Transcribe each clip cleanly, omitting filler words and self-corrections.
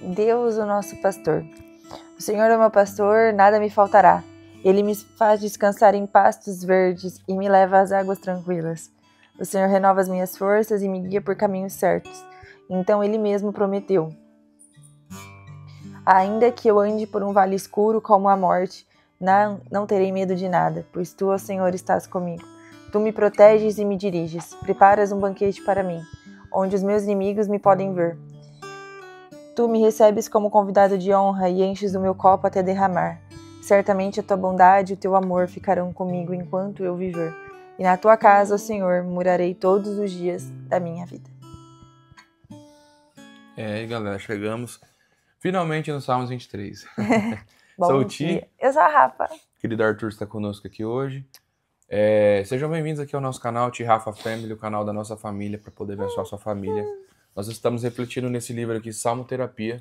Deus, o nosso pastor. O Senhor é meu pastor, nada me faltará. Ele me faz descansar em pastos verdes e me leva às águas tranquilas. O Senhor renova as minhas forças e me guia por caminhos certos. Então ele mesmo prometeu: ainda que eu ande por um vale escuro como a morte, não terei medo de nada, pois tu, ó Senhor, estás comigo. Tu me proteges e me diriges. Preparas um banquete para mim, onde os meus inimigos me podem ver. Tu me recebes como convidado de honra e enches o meu copo até derramar. Certamente a tua bondade e o teu amor ficarão comigo enquanto eu viver. E na tua casa, ó Senhor, morarei todos os dias da minha vida. E galera, chegamos finalmente no Salmos 23. Bom dia. Eu sou a Rafa. Querido Arthur está conosco aqui hoje. Sejam bem-vindos aqui ao nosso canal T-Rafa Family, o canal da nossa família, para poder abençoar a sua família. Nós estamos refletindo nesse livro aqui, Salmo Terapia.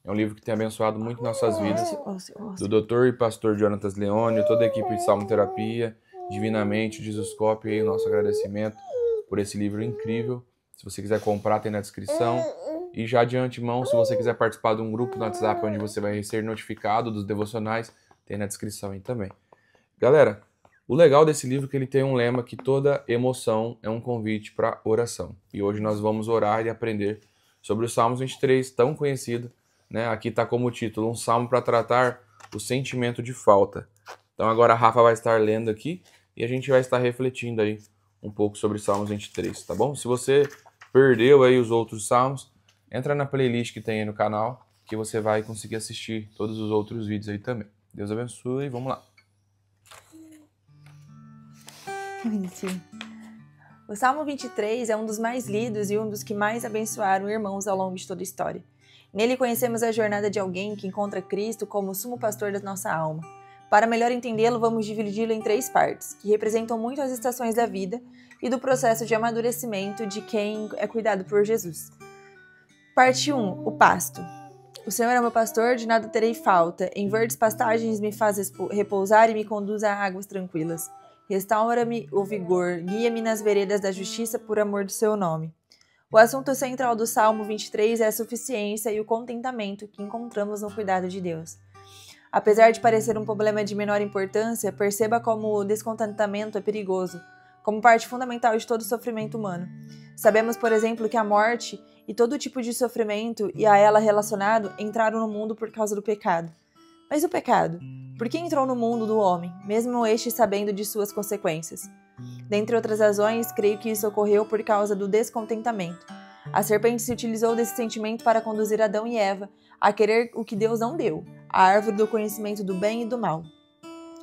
É um livro que tem abençoado muito nossas vidas. Do doutor e pastor Jonatas Leone, toda a equipe de Salmo Terapia, Divinamente, Jesuscope, e o nosso agradecimento por esse livro incrível. Se você quiser comprar, tem na descrição. E já de antemão, se você quiser participar de um grupo no WhatsApp onde você vai ser notificado dos devocionais, tem na descrição aí também. Galera, o legal desse livro é que ele tem um lema que toda emoção é um convite para oração. E hoje nós vamos orar e aprender sobre o Salmos 23, tão conhecido, né? Aqui está como título, um salmo para tratar o sentimento de falta. Então agora a Rafa vai estar lendo aqui e a gente vai estar refletindo aí um pouco sobre o Salmos 23, tá bom? Se você perdeu aí os outros salmos, entra na playlist que tem aí no canal, que você vai conseguir assistir todos os outros vídeos aí também. Deus abençoe e vamos lá. O Salmo 23 é um dos mais lidos e um dos que mais abençoaram irmãos ao longo de toda a história. Nele conhecemos a jornada de alguém que encontra Cristo como o sumo pastor da nossa alma. Para melhor entendê-lo, vamos dividi-lo em 3 partes, que representam muito as estações da vida e do processo de amadurecimento de quem é cuidado por Jesus. Parte 1. O pasto. O Senhor é meu pastor, de nada terei falta. Em verdes pastagens me faz repousar e me conduz a águas tranquilas. Restaura-me o vigor, guia-me nas veredas da justiça por amor do seu nome. O assunto central do Salmo 23 é a suficiência e o contentamento que encontramos no cuidado de Deus. Apesar de parecer um problema de menor importância, perceba como o descontentamento é perigoso, como parte fundamental de todo sofrimento humano. Sabemos, por exemplo, que a morte e todo tipo de sofrimento e a ela relacionado entraram no mundo por causa do pecado. Mas o pecado? Por que entrou no mundo do homem, mesmo este sabendo de suas consequências? Dentre outras razões, creio que isso ocorreu por causa do descontentamento. A serpente se utilizou desse sentimento para conduzir Adão e Eva a querer o que Deus não deu, a árvore do conhecimento do bem e do mal.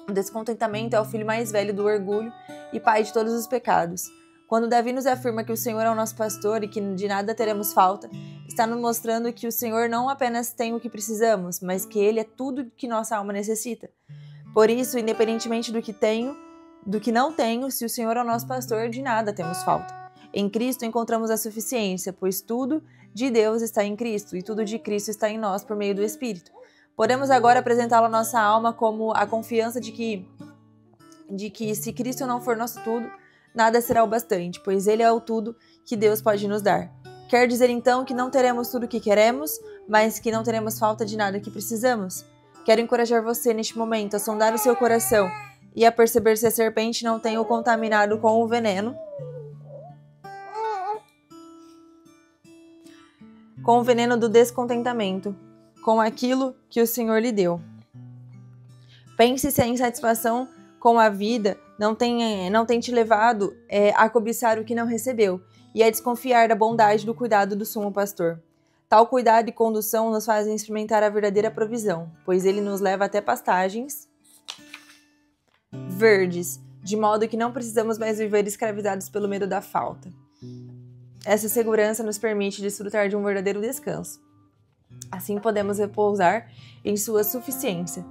O descontentamento é o filho mais velho do orgulho e pai de todos os pecados. Quando Davi nos afirma que o Senhor é o nosso pastor e que de nada teremos falta, está nos mostrando que o Senhor não apenas tem o que precisamos, mas que Ele é tudo que nossa alma necessita. Por isso, independentemente do que não tenho, se o Senhor é o nosso pastor, de nada temos falta. Em Cristo encontramos a suficiência, pois tudo de Deus está em Cristo e tudo de Cristo está em nós por meio do Espírito. Podemos agora apresentá-lo à nossa alma como a confiança de que se Cristo não for nosso tudo, nada será o bastante, pois Ele é o tudo que Deus pode nos dar. Quer dizer então que não teremos tudo o que queremos, mas que não teremos falta de nada que precisamos? Quero encorajar você neste momento a sondar o seu coração e a perceber se a serpente não tem o contaminado com o veneno do descontentamento, com aquilo que o Senhor lhe deu. Pense se a insatisfação com a vida não tem te levado a cobiçar o que não recebeu e a desconfiar da bondade do cuidado do sumo pastor. Tal cuidado e condução nos fazem experimentar a verdadeira provisão, pois ele nos leva até pastagens verdes, de modo que não precisamos mais viver escravizados pelo medo da falta. Essa segurança nos permite desfrutar de um verdadeiro descanso. Assim podemos repousar em sua suficiência.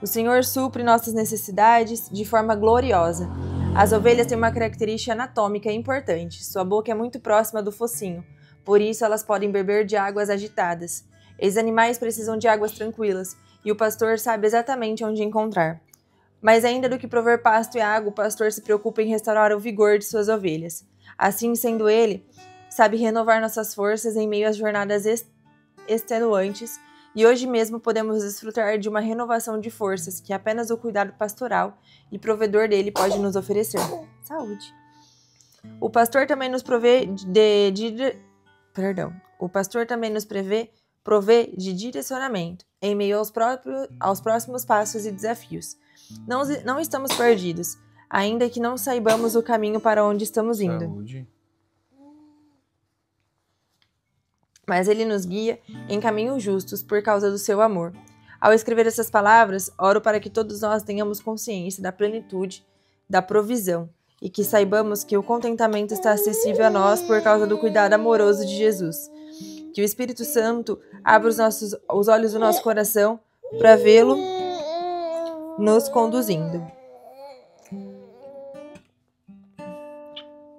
O Senhor supre nossas necessidades de forma gloriosa. As ovelhas têm uma característica anatômica importante. Sua boca é muito próxima do focinho, por isso elas podem beber de águas agitadas. Esses animais precisam de águas tranquilas, e o pastor sabe exatamente onde encontrar. Mas ainda do que prover pasto e água, o pastor se preocupa em restaurar o vigor de suas ovelhas. Assim sendo ele, sabe renovar nossas forças em meio às jornadas extenuantes, e hoje mesmo podemos desfrutar de uma renovação de forças que apenas o cuidado pastoral e provedor dele pode nos oferecer. Saúde! O pastor também nos provê de direcionamento em meio aos próximos passos e desafios. Não estamos perdidos, ainda que não saibamos o caminho para onde estamos indo. Saúde. Mas ele nos guia em caminhos justos por causa do seu amor. Ao escrever essas palavras, oro para que todos nós tenhamos consciência da plenitude, da provisão, e que saibamos que o contentamento está acessível a nós por causa do cuidado amoroso de Jesus. Que o Espírito Santo abra os olhos do nosso coração para vê-lo nos conduzindo.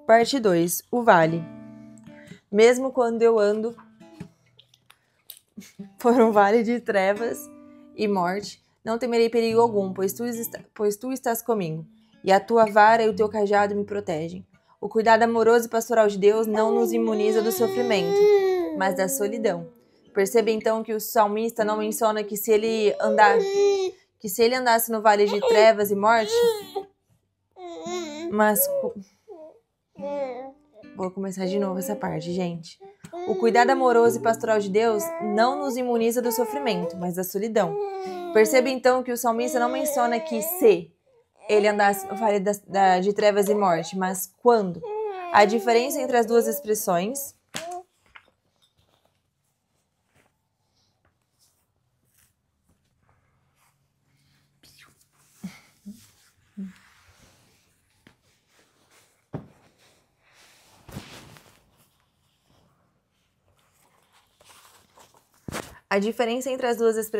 Parte 2. O vale. Mesmo quando eu ando por um vale de trevas e morte, não temerei perigo algum, pois tu estás comigo, e a tua vara e o teu cajado me protegem. O cuidado amoroso e pastoral de Deus não nos imuniza do sofrimento, mas da solidão. Perceba então que o salmista não menciona que se ele andasse no vale de trevas e morte, mas... Vou começar de novo essa parte, gente. O cuidado amoroso e pastoral de Deus não nos imuniza do sofrimento, mas da solidão. Perceba então que o salmista não menciona que se ele andasse no vale de trevas e morte, mas quando. A diferença entre as duas expressões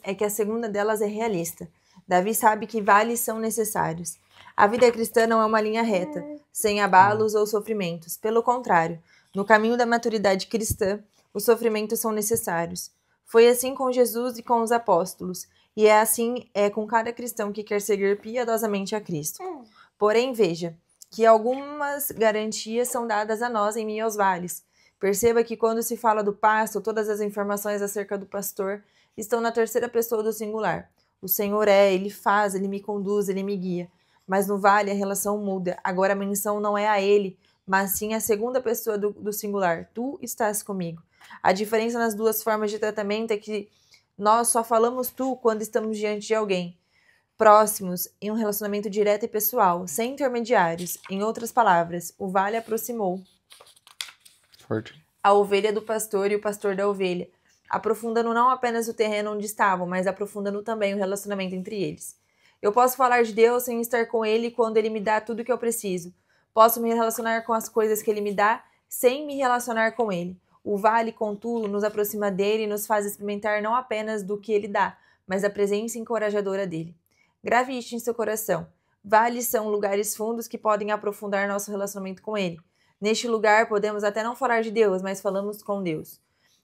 é que a segunda delas é realista. Davi sabe que vales são necessários. A vida cristã não é uma linha reta, sem abalos ou sofrimentos. Pelo contrário, no caminho da maturidade cristã, os sofrimentos são necessários. Foi assim com Jesus e com os apóstolos, e é assim com cada cristão que quer seguir piedosamente a Cristo. Porém, veja que algumas garantias são dadas a nós em meio aos vales. Perceba que quando se fala do pasto, todas as informações acerca do pastor estão na terceira pessoa do singular. O Senhor Ele faz, Ele me conduz, Ele me guia. Mas no vale a relação muda. Agora a menção não é a Ele, mas sim a segunda pessoa do singular. Tu estás comigo. A diferença nas duas formas de tratamento é que nós só falamos tu quando estamos diante de alguém. Próximos, em um relacionamento direto e pessoal, sem intermediários. Em outras palavras, o vale aproximou a ovelha do pastor e o pastor da ovelha, aprofundando não apenas o terreno onde estavam, mas aprofundando também o relacionamento entre eles. Eu posso falar de Deus sem estar com Ele quando Ele me dá tudo o que eu preciso. Posso me relacionar com as coisas que Ele me dá sem me relacionar com Ele. O vale, contudo, nos aproxima dele e nos faz experimentar não apenas do que Ele dá, mas da presença encorajadora dele. Grave isto em seu coração. Vales são lugares fundos que podem aprofundar nosso relacionamento com Ele. Neste lugar, podemos até não falar de Deus, mas falamos com Deus.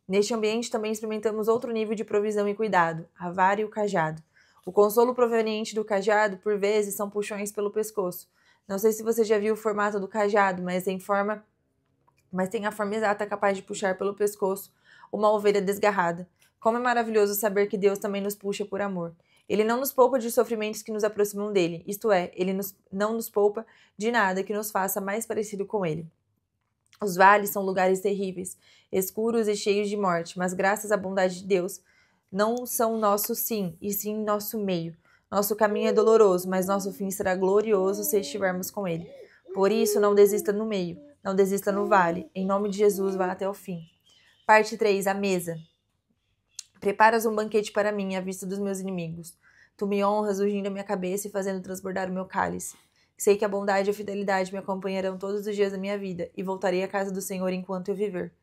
Neste ambiente, também experimentamos outro nível de provisão e cuidado, a vara e o cajado. O consolo proveniente do cajado, por vezes, são puxões pelo pescoço. Não sei se você já viu o formato do cajado, mas tem a forma exata capaz de puxar pelo pescoço uma ovelha desgarrada. Como é maravilhoso saber que Deus também nos puxa por amor. Ele não nos poupa de sofrimentos que nos aproximam dele, isto é, Ele não nos poupa de nada que nos faça mais parecido com Ele. Os vales são lugares terríveis, escuros e cheios de morte, mas graças à bondade de Deus, não são nosso sim, e sim nosso meio. Nosso caminho é doloroso, mas nosso fim será glorioso se estivermos com Ele. Por isso, não desista no meio, não desista no vale. Em nome de Jesus, vá até o fim. Parte 3. A mesa. Preparas um banquete para mim à vista dos meus inimigos. Tu me honras ungindo a minha cabeça e fazendo transbordar o meu cálice. Sei que a bondade e a fidelidade me acompanharão todos os dias da minha vida e voltarei à casa do Senhor enquanto eu viver.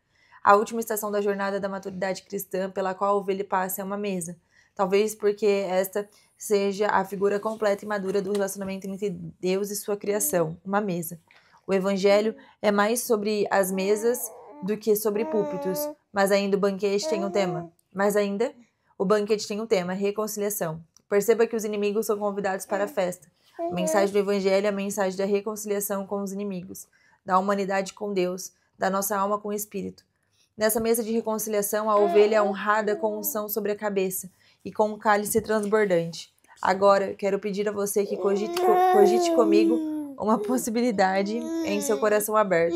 A última estação da jornada da maturidade cristã pela qual a ovelha passa é uma mesa. Talvez porque esta seja a figura completa e madura do relacionamento entre Deus e sua criação, uma mesa. O evangelho é mais sobre as mesas do que sobre púlpitos, mas ainda o banquete tem um tema. Reconciliação. Perceba que os inimigos são convidados para a festa. A mensagem do evangelho é a mensagem da reconciliação com os inimigos, da humanidade com Deus, da nossa alma com o Espírito. Nessa mesa de reconciliação, a ovelha é honrada com unção sobre a cabeça e com um cálice transbordante. Agora, quero pedir a você que cogite comigo uma possibilidade em seu coração aberto.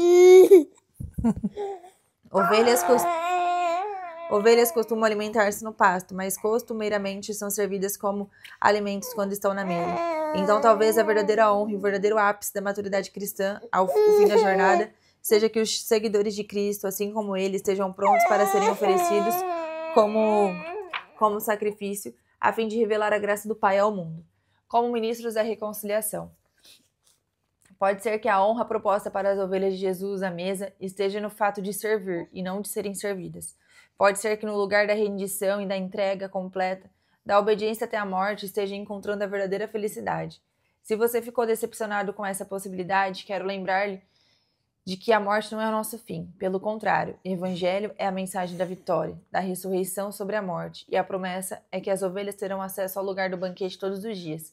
Ovelhas costumam alimentar-se no pasto, mas costumeiramente são servidas como alimentos quando estão na mesa. Então, talvez a verdadeira honra e o verdadeiro ápice da maturidade cristã, ao fim da jornada, seja que os seguidores de Cristo, assim como ele, estejam prontos para serem oferecidos como sacrifício, a fim de revelar a graça do Pai ao mundo. Como ministros da reconciliação. Pode ser que a honra proposta para as ovelhas de Jesus à mesa esteja no fato de servir e não de serem servidas. Pode ser que no lugar da rendição e da entrega completa, da obediência até a morte, esteja encontrando a verdadeira felicidade. Se você ficou decepcionado com essa possibilidade, quero lembrar-lhe de que a morte não é o nosso fim. Pelo contrário, o Evangelho é a mensagem da vitória, da ressurreição sobre a morte, e a promessa é que as ovelhas terão acesso ao lugar do banquete todos os dias,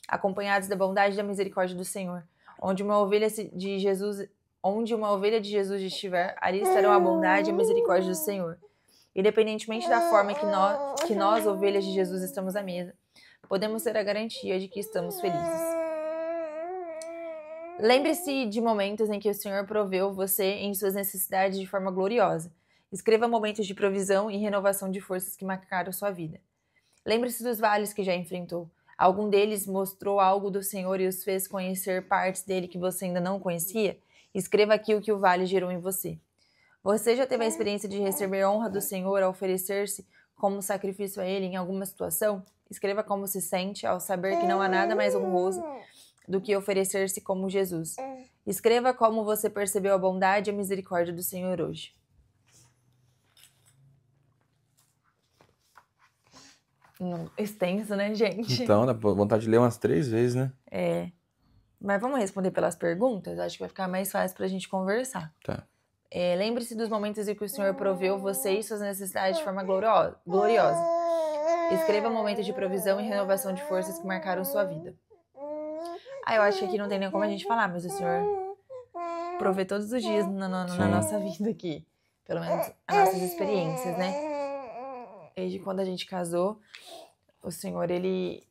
acompanhadas da bondade e da misericórdia do Senhor. Onde uma ovelha de Jesus estiver, ali estarão a bondade e a misericórdia do Senhor. Independentemente da forma que nós, ovelhas de Jesus, estamos à mesa, podemos ter a garantia de que estamos felizes. Lembre-se de momentos em que o Senhor proveu você em suas necessidades de forma gloriosa. Escreva momentos de provisão e renovação de forças que marcaram sua vida. Lembre-se dos vales que já enfrentou. Algum deles mostrou algo do Senhor e os fez conhecer partes dele que você ainda não conhecia? Escreva aqui o que o vale gerou em você. Você já teve a experiência de receber honra do Senhor ao oferecer-se como sacrifício a Ele em alguma situação? Escreva como se sente ao saber que não há nada mais honroso do que oferecer-se como Jesus. Escreva como você percebeu a bondade e a misericórdia do Senhor hoje. Extenso, né, gente? Então, dá vontade de ler umas 3 vezes, né? É. Mas vamos responder pelas perguntas? Acho que vai ficar mais fácil pra gente conversar. Tá. Lembre-se dos momentos em que o Senhor proveu você e suas necessidades de forma gloriosa. Escreva momentos de provisão e renovação de forças que marcaram sua vida. Eu acho que aqui não tem nem como a gente falar, mas o Senhor provê todos os dias na nossa vida aqui. Pelo menos as nossas experiências, né? Desde quando a gente casou, o Senhor, ele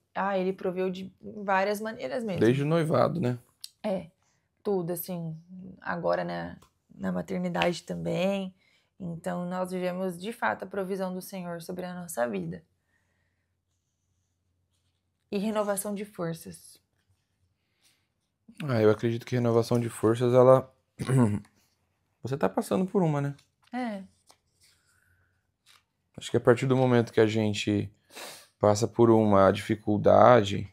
proveu de várias maneiras mesmo. Desde o noivado, né? Tudo, assim, agora na maternidade também. Então, nós vivemos, de fato, a provisão do Senhor sobre a nossa vida. E renovação de forças. Eu acredito que renovação de forças, ela... Você tá passando por uma, né? Acho que a partir do momento que a gente passa por uma dificuldade,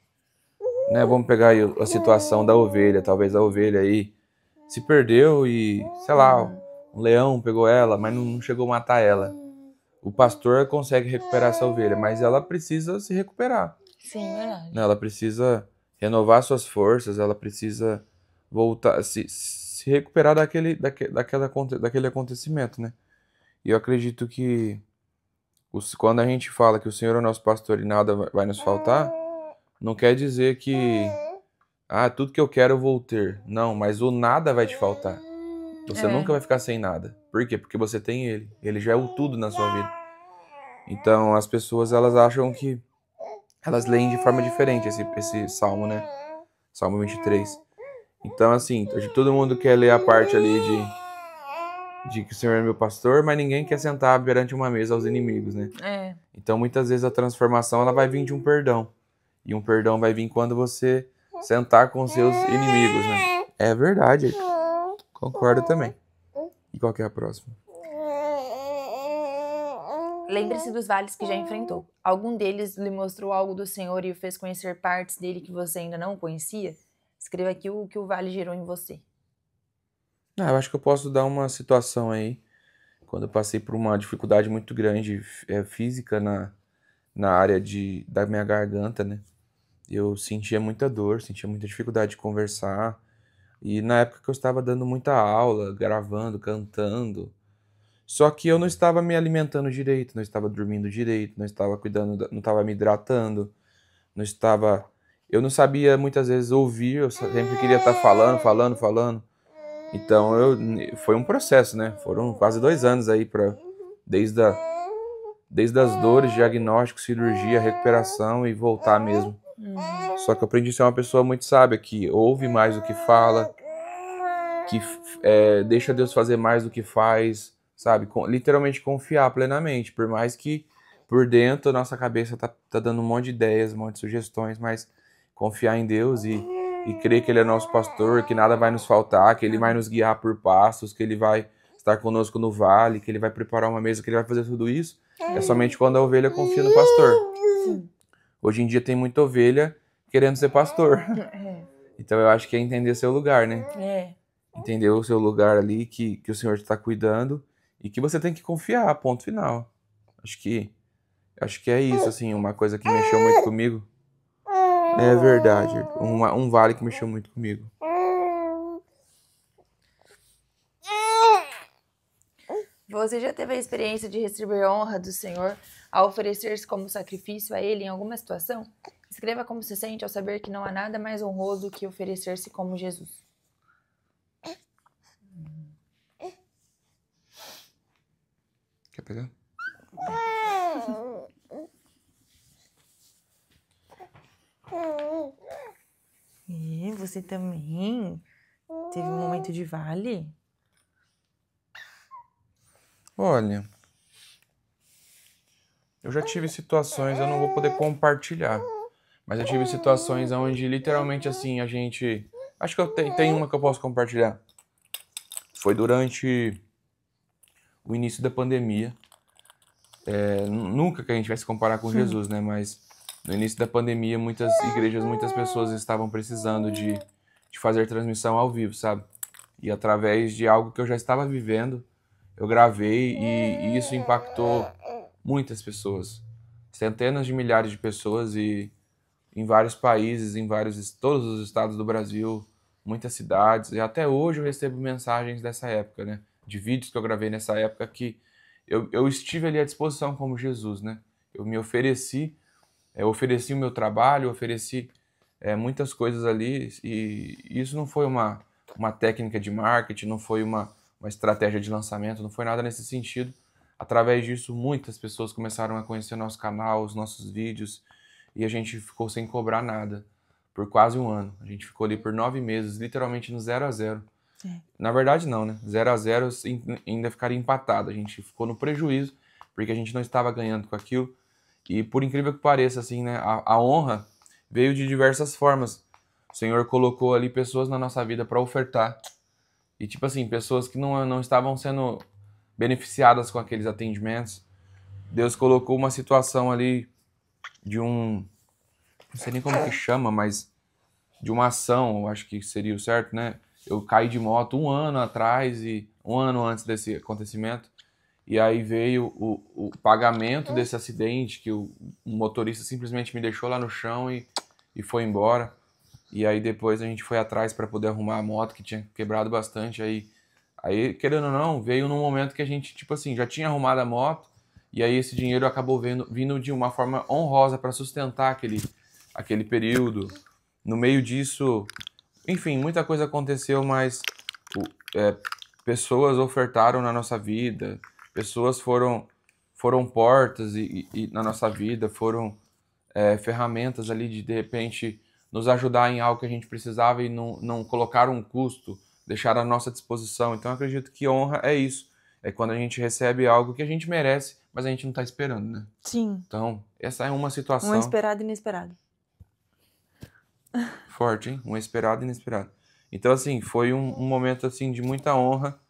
né? Vamos pegar aí a situação da ovelha. Talvez a ovelha aí se perdeu e, sei lá, um leão pegou ela, mas não chegou a matar ela. O pastor consegue recuperar essa ovelha, mas ela precisa se recuperar. Sim, verdade. Ela precisa renovar suas forças, ela precisa voltar, se recuperar daquele acontecimento, né? E eu acredito que quando a gente fala que o Senhor é o nosso pastor e nada vai nos faltar, não quer dizer que tudo que eu quero eu vou ter. Não, mas o nada vai te faltar. Você nunca vai ficar sem nada. Por quê? Porque você tem Ele. Ele já é o tudo na sua vida. Então, as pessoas, elas acham que elas leem de forma diferente esse salmo, né? Salmo 23. Então, assim, todo mundo quer ler a parte ali de que o Senhor é meu pastor, mas ninguém quer sentar perante uma mesa aos inimigos, né? Então, muitas vezes a transformação, ela vai vir de um perdão. E um perdão vai vir quando você sentar com os seus inimigos, né? É verdade. Concordo também. E qual que é a próxima? Lembre-se dos vales que já enfrentou. Algum deles lhe mostrou algo do Senhor e o fez conhecer partes dele que você ainda não conhecia? Escreva aqui o que o vale gerou em você. Eu acho que eu posso dar uma situação aí. Quando eu passei por uma dificuldade muito grande física na área da minha garganta, né? Eu sentia muita dor, sentia muita dificuldade de conversar. E na época que eu estava dando muita aula, gravando, cantando. Só que eu não estava me alimentando direito, não estava dormindo direito, não estava cuidando, não estava me hidratando, eu não sabia muitas vezes ouvir, eu sempre queria estar falando. Então, foi um processo, né? Foram quase 2 anos aí desde as dores, diagnóstico, cirurgia, recuperação e voltar mesmo. Só que eu aprendi a ser uma pessoa muito sábia, que ouve mais do que fala, que deixa Deus fazer mais do que faz, sabe? Literalmente confiar plenamente, por mais que por dentro a nossa cabeça tá dando um monte de ideias, um monte de sugestões, mas confiar em Deus e crer que Ele é nosso pastor, que nada vai nos faltar, que Ele vai nos guiar por passos, que Ele vai estar conosco no vale, que Ele vai preparar uma mesa, que Ele vai fazer tudo isso, é somente quando a ovelha confia no pastor. Sim. Hoje em dia tem muita ovelha querendo ser pastor. Então eu acho que é entender seu lugar, né? Entender o seu lugar ali, que o Senhor está cuidando e que você tem que confiar, ponto final. Acho que é isso, assim, uma coisa que mexeu muito comigo. É verdade, um vale que mexeu muito comigo. Você já teve a experiência de receber a honra do Senhor ao oferecer-se como sacrifício a Ele em alguma situação? Escreva como se sente ao saber que não há nada mais honroso que oferecer-se como Jesus. Quer pegar? E você também teve um momento de vale? Olha, eu já tive situações, eu não vou poder compartilhar, mas eu tive situações onde literalmente assim a gente... Acho que eu tenho uma que eu posso compartilhar. Foi durante o início da pandemia. Nunca que a gente vai se comparar com Jesus, né? Mas no início da pandemia, muitas igrejas, muitas pessoas estavam precisando de fazer transmissão ao vivo, sabe? E através de algo que eu já estava vivendo, eu gravei e isso impactou muitas pessoas. Centenas de milhares de pessoas e em vários países, todos os estados do Brasil, muitas cidades. E até hoje eu recebo mensagens dessa época, né? De vídeos que eu gravei nessa época que eu estive ali à disposição como Jesus, né? Eu me ofereci, ofereci o meu trabalho, ofereci muitas coisas ali e isso não foi uma técnica de marketing, não foi uma estratégia de lançamento, não foi nada nesse sentido. Através disso, muitas pessoas começaram a conhecer nosso canal, os nossos vídeos e a gente ficou sem cobrar nada por quase 1 ano. A gente ficou ali por 9 meses, literalmente no 0 a 0. Na verdade não, né? 0 a 0 ainda ficaria empatado. A gente ficou no prejuízo, porque a gente não estava ganhando com aquilo. E por incrível que pareça, assim, né? A honra veio de diversas formas. O Senhor colocou ali pessoas na nossa vida para ofertar. E tipo assim, pessoas que não estavam sendo beneficiadas com aqueles atendimentos. Deus colocou uma situação ali de não sei nem como que chama, mas de uma ação, eu acho que seria o certo, né? Eu caí de moto 1 ano atrás e 1 ano antes desse acontecimento. E aí veio o pagamento desse acidente, que o motorista simplesmente me deixou lá no chão e foi embora. E aí depois a gente foi atrás para poder arrumar a moto, que tinha quebrado bastante. Aí, querendo ou não, veio num momento que a gente, tipo assim, já tinha arrumado a moto. E aí esse dinheiro acabou vindo de uma forma honrosa para sustentar aquele período. No meio disso, enfim, muita coisa aconteceu, mas pessoas ofertaram na nossa vida, pessoas foram portas na nossa vida, foram ferramentas ali de repente, nos ajudar em algo que a gente precisava e não colocar um custo, deixar à nossa disposição. Então, eu acredito que honra é isso. É quando a gente recebe algo que a gente merece, mas a gente não está esperando, né? Sim. Então, essa é uma situação... Um esperado e inesperado. Forte, hein? Um esperado e inesperado. Então, assim, foi um momento, assim, de muita honra.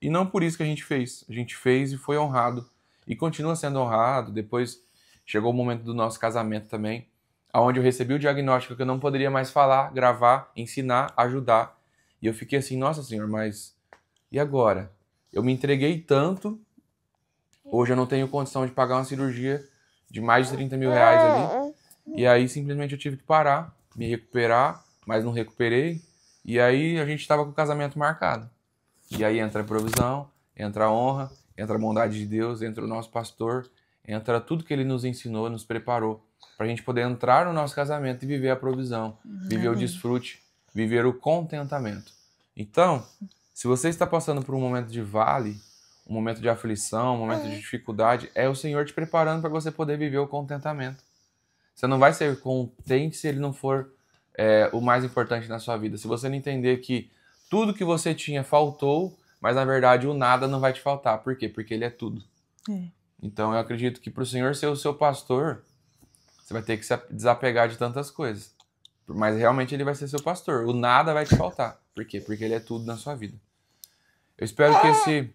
E não por isso que a gente fez. A gente fez e foi honrado. E continua sendo honrado. Depois chegou o momento do nosso casamento também, onde eu recebi o diagnóstico que eu não poderia mais falar, gravar, ensinar, ajudar. E eu fiquei assim, nossa Senhor, mas e agora? Eu me entreguei tanto, hoje eu não tenho condição de pagar uma cirurgia de mais de 30 mil reais ali. E aí simplesmente eu tive que parar, me recuperar, mas não recuperei. E aí a gente estava com o casamento marcado. E aí entra a provisão, entra a honra, entra a bondade de Deus, entra o nosso pastor, entra tudo que ele nos ensinou, nos preparou, para a gente poder entrar no nosso casamento e viver a provisão, viver o desfrute, viver o contentamento. Então, se você está passando por um momento de vale, um momento de aflição, um momento de dificuldade, é o Senhor te preparando para você poder viver o contentamento. Você não vai ser contente se ele não for o mais importante na sua vida. Se você não entender que tudo que você tinha faltou, mas na verdade o nada não vai te faltar. Por quê? Porque ele é tudo. Então eu acredito que para o Senhor ser o seu pastor, você vai ter que se desapegar de tantas coisas. Mas realmente ele vai ser seu pastor. O nada vai te faltar. Por quê? Porque ele é tudo na sua vida. Eu espero que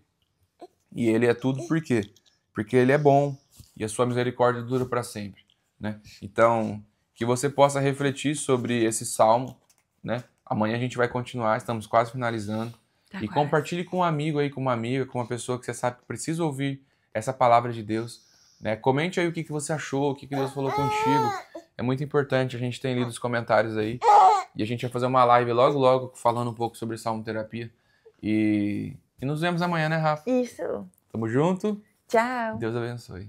E ele é tudo por quê? Porque ele é bom e a sua misericórdia dura para sempre, né? Então, que você possa refletir sobre esse salmo, né? Amanhã a gente vai continuar, estamos quase finalizando. E compartilhe com um amigo aí, com uma amiga, com uma pessoa que você sabe que precisa ouvir essa palavra de Deus, né? Comente aí o que você achou, o que Deus falou contigo. É muito importante, a gente tem lido os comentários aí. E a gente vai fazer uma live logo, logo, falando um pouco sobre Salmo Terapia. E nos vemos amanhã, né, Rafa? Isso. Tamo junto. Tchau. Deus abençoe.